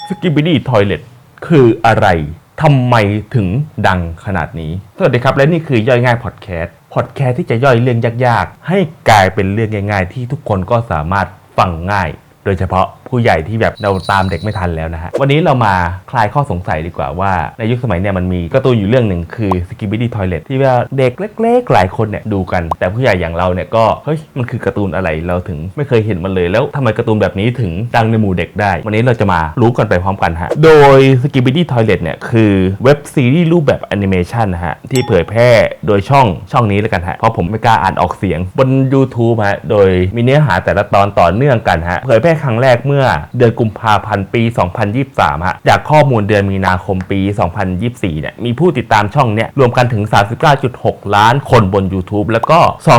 Skibidi Toilet คืออะไรทำไมถึงดังขนาดนี้สวัสดีครับและนี่คือย่อยง่ายพอดแคสต์ที่จะย่อยเรื่องยากๆให้กลายเป็นเรื่องง่ายๆที่ทุกคนก็สามารถฟังง่ายโดยเฉพาะผู้ใหญ่ที่แบบเราตามเด็กไม่ทันแล้วนะฮะวันนี้เรามาคลายข้อสงสัยดีกว่าว่าในยุคสมัยเนี่ยมันมีการ์ตูนอยู่เรื่องหนึ่งคือ Skibidi Toilet ที่ว่าเด็กเล็กๆหลายคนเนี่ยดูกันแต่ผู้ใหญ่อย่างเราเนี่ยก็เฮ้ยมันคือการ์ตูนอะไรเราถึงไม่เคยเห็นมันเลยแล้วทำไมการ์ตูนแบบนี้ถึงดังในหมู่เด็กได้วันนี้เราจะมารู้กันไปพร้อมกันฮะโดย Skibidi Toilet เนี่ยคือเว็บซีรีส์รูปแบบแอนิเมชันนะฮะที่เผยแพร่โดยช่องนี้แล้วกันฮะเพราะผมไม่กล้าอ่านออกเสียงบน YouTube ฮะโดยมีเนื้อหาแต่ละตอนต่อเนื่องกันฮะเผยแพร่ครั้งแรกเมื่อเดือนกุมภาพันธ์ปี 2023 ฮะจากข้อมูลเดือนมีนาคมปี 2024 เนี่ยมีผู้ติดตามช่องเนี่ยรวมกันถึง 39.6 ล้านคนบน YouTube แล้วก็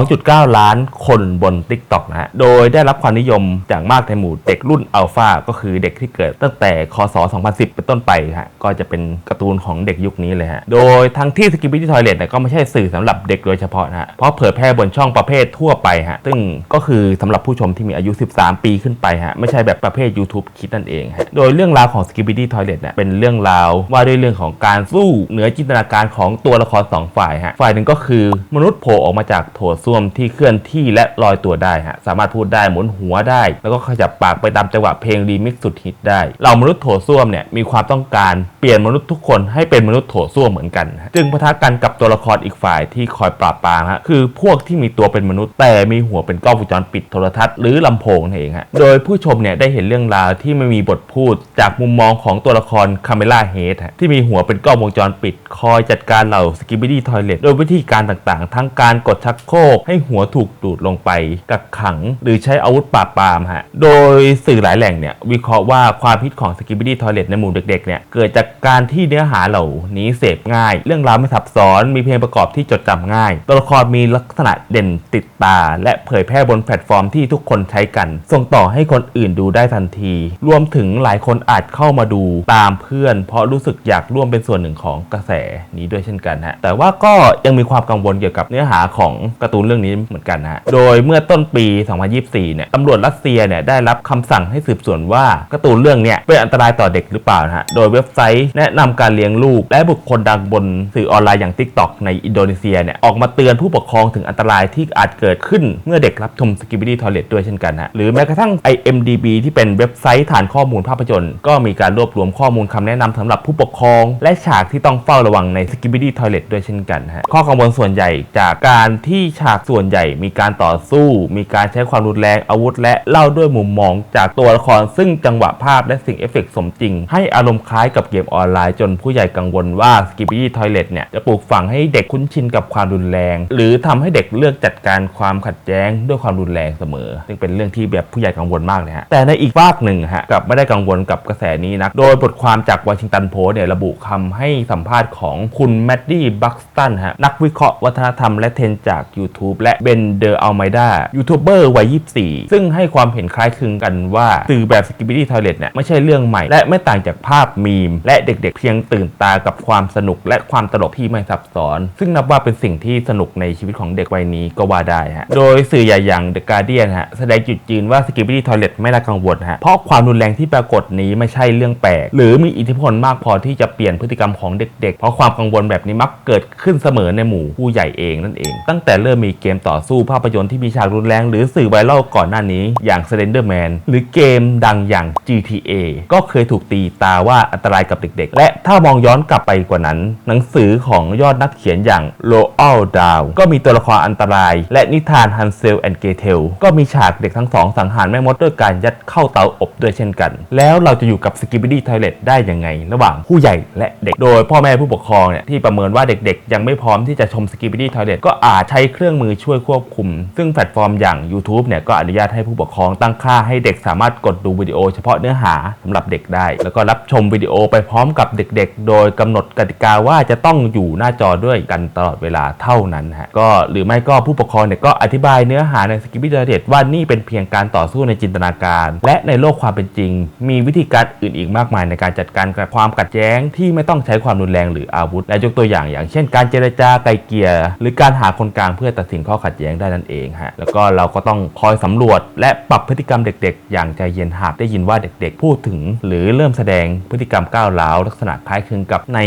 2.9 ล้านคนบน TikTok นะฮะโดยได้รับความนิยมอย่างมากในหมู่เด็กรุ่นอัลฟาก็คือเด็กที่เกิดตั้งแต่คศ 2010 เป็นต้นไปฮะก็จะเป็นการ์ตูนของเด็กยุคนี้เลยฮะโดยทั้งที่ Skibidi Toilet เนี่ยก็ไม่ใช่สื่อสำหรับเด็กโดยเฉพาะนะฮะเพราะเผยแพร่บนช่องประเภททั่วไปฮะซึ่งก็คือสำหรับผู้ชมที่มีอายุ 13 ปีขึ้นไปฮะไม่ใช่แบบประเภท YouTube คิดนั่นเองฮะโดยเรื่องราวของ Skibidi Toilet เนี่ยเป็นเรื่องราวว่าด้วยเรื่องของการสู้เหนือจินตนาการของตัวละคร2ฝ่ายฮะฝ่ายหนึ่งก็คือมนุษย์โผล่ออกมาจากโถส้วมที่เคลื่อนที่และลอยตัวได้ฮะสามารถพูดได้หมุนหัวได้แล้วก็ขยับปากไปตามจังหวะเพลงรีมิกซ์สุดฮิตได้เหล่ามนุษย์โถส้วมเนี่ยมีความต้องการเปลี่ยนมนุษย์ทุกคนให้เป็นมนุษย์โถส้วมเหมือนกันจึงปะทะกันกับตัวละครอีกฝ่ายที่คอยปราบปรามฮะคือพวกที่มีตัวเป็นมนุษย์แต่มีหัวเป็นกล้องวงจรปิดโทรทัศน์หรือลำโพงนั่นเองฮะโดยผู้ชมเนี่ยได้เห็นเรื่องราวที่ไม่มีบทพูดจากมุมมองของตัวละครคาเมล่าเฮดที่มีหัวเป็นกล้องวงจรปิดคอยจัดการเหล่า Skibidi Toilet โดยวิธีการต่างๆทั้งการกดชักโครกให้หัวถูกดูดลงไปกักขังหรือใช้อาวุธปราบปรามฮะโดยสื่อหลายแหล่งเนี่ยวิเคราะห์ว่าความฮิตของ Skibidi Toilet ในหมู่เด็กๆเนี่ยเกิดจากการที่เนื้อหาเหล่านี้เสพง่ายเรื่องราวไม่ซับซ้อนมีเพลงประกอบที่จดจำง่ายตัวละครมีลักษณะเด่นติดตาและเผยแพร่บนแพลตฟอร์มที่ทุกคนใช้กันส่งต่อให้คนอื่นดูได้ทันทีรวมถึงหลายคนอาจเข้ามาดูตามเพื่อนเพราะรู้สึกอยากร่วมเป็นส่วนหนึ่งของกระแสนี้ด้วยเช่นกันฮะแต่ว่าก็ยังมีความกังวลเกี่ยวกับเนื้อหาของการ์ตูนเรื่องนี้เหมือนกันฮะโดยเมื่อต้นปี 2024 เนี่ยตำรวจรัสเซียเนี่ยได้รับคำสั่งให้สืบสวนว่าการ์ตูนเรื่องเนี้ยเป็นอันตรายต่อเด็กหรือเปล่าฮะโดยเว็บไซต์แนะนำการเลี้ยงลูกและบุคคลดังบนสื่อออนไลน์อย่าง TikTok ในอินโดนีเซียเนี่ยออกมาเตือนผู้ปกครองถึงอันตรายที่อาจเกิดขึ้นเมื่อเด็กรับชม Skibidi Toilet ด้วยเช่นกันฮะหรือแม้กระทั่ง IMDb ที่เป็นเว็บไซต์ฐานข้อมูลภาพยนตร์ก็มีการรวบรวมข้อมูลคำแนะนำสำหรับผู้ปกครองและฉากที่ต้องเฝ้าระวังใน Skibidi Toilet ด้วยเช่นกันฮะข้อกังวลส่วนใหญ่จากการที่ฉากส่วนใหญ่มีการต่อสู้มีการใช้ความรุนแรงอาวุธและเล่าด้วยมุมมองจากตัวละครซึ่งจังหวะภาพและสิ่งเอฟเฟกต์สมจริงให้อารมณ์คล้ายกับเกมออนไลน์จนผู้ใหญ่กังวลว่า Skibidi Toilet เนี่ยจะปลูกฝังให้เด็กคุ้นชินกับความรุนแรงหรือทำให้เด็กเลือกจัดการความขัดแย้งด้วยความรุนแรงเสมอซึ่งเป็นเรื่องที่แบบผู้ใหญ่กังวลมากเลยฮะแต่ในอีกฝากหนึ่งฮะกลับไม่ได้กังวลกับกระแสนี้นักโดยบทความจากวอชิงตันโพสต์เนี่ยระบุคำให้สัมภาษณ์ของคุณแมดดี้บัคสตันฮะนักวิเคราะห์วัฒนธรรมและเทรนด์จาก YouTube และเบนเดอร์อัลไมดายูทูบเบอร์วัย 24 ซึ่งให้ความเห็นคล้ายคลึงกันว่าสื่อแบบ Skibidi Toilet เนี่ยไม่ใช่เรื่องใหม่และไม่ต่างจากภาพมีมและเด็กๆเพียงตื่นตากับความสนุกและความตลกที่ไม่ซับซ้อนซึ่งนับว่าเป็นสิ่งที่สนุกในชีวิตของเด็กวัยนี้ก็ว่าได้ฮะโดยสื่อใหญ่อย่าง The Guardian ฮะแสดงจุดยืนว่า Skibidi Toilet ไม่น่ากังวลฮะเพราะความรุนแรงที่ปรากฏนี้ไม่ใช่เรื่องแปลกหรือมีอิทธิพลมากพอที่จะเปลี่ยนพฤติกรรมของเด็กๆเพราะความกังวลแบบนี้มักเกิดขึ้นเสมอในหมู่ผู้ใหญ่เองนั่นเองตั้งแต่เริ่มมีเกมต่อสู้ภาพยนตร์ที่มีฉากรุนแรงหรือสื่อไวรัลก่อนหน้านี้อย่าง Slenderman หรือเกมดังอย่าง GTA ก็เคยถูกตีตาว่าอันตรายกับเด็กๆและถ้ามองย้อนกลับไปกว่านั้นหนังสือของยอดนักเขียนอย่าง Roald Dahl ก็มีตัวละครอันตรายและนิทาน Hansel and Gretel ก็มีฉากเด็กทั้งสองสังหารแม่มดด้วยการยัดเข้าเตาอบด้วยเช่นกันแล้วเราจะอยู่กับ Skibidi Toilet ได้ยังไงระหว่างผู้ใหญ่และเด็กโดยพ่อแม่ผู้ปกครองเนี่ยที่ประเมินว่าเด็กๆยังไม่พร้อมที่จะชม Skibidi Toilet ก็อาจใช้เครื่องมือช่วยควบคุมซึ่งแพลตฟอร์มอย่าง YouTube เนี่ยก็อนุญาตให้ผู้ปกครองตั้งค่าให้เด็กสามารถกดดูวิดีโอเฉพาะเนื้อหาสำหรับเด็กได้แล้วก็รับชมวิดีโอไปพร้อมกับเด็กๆโดยกำหนดกติกาว่าจะต้องอยู่หน้าจอด้วยกันตลอดเวลาเท่านั้นฮะก็หรือไม่ก็ผู้ปกครองเนี่ยก็อธิบายเนื้อหาใน Skibidi Toilet ว่านี่เป็นเพียงการต่อสู้ในจินตนาการและ และในโลกความเป็นจริงมีวิธีการอื่นอีกมากมายในการจัดการกับความขัดแย้งที่ไม่ต้องใช้ความรุนแรงหรืออาวุธและยกตัวอย่างเช่นการเจรจาไกลเกลี่ยหรือการหาคนกลางเพื่อตัดสินข้อขัดแย้งได้นั่นเองฮะแล้วก็เราก็ต้องคอยสำรวจและปรับพฤติกรรมเด็กๆอย่างใจเย็นหากได้ยินว่าเด็กๆพูดถึงหรือเริ่มแสดงพฤติกรรมก้าวร้าวลักษณะคล้ายคลึงกับใน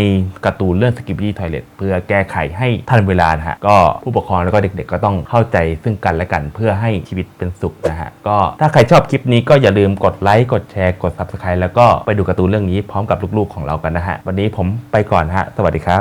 การ์ตูนเรื่อง Skibidi Toilet เพื่อแก้ไขให้ทันเวลานะฮะก็ผู้ปกครองแล้วก็เด็กๆก็ต้องเข้าใจซึ่งกันและกันเพื่อให้ชีวิตเป็นสุขนะฮะก็ถ้าใครชอบคลิปนี้ก็อย่าลืมกดไลค์กดแชร์กด Subscribe แล้วก็ไปดูการ์ตูนเรื่องนี้พร้อมกับลูกๆของเรากันนะฮะวันนี้ผมไปก่อนฮะสวัสดีครับ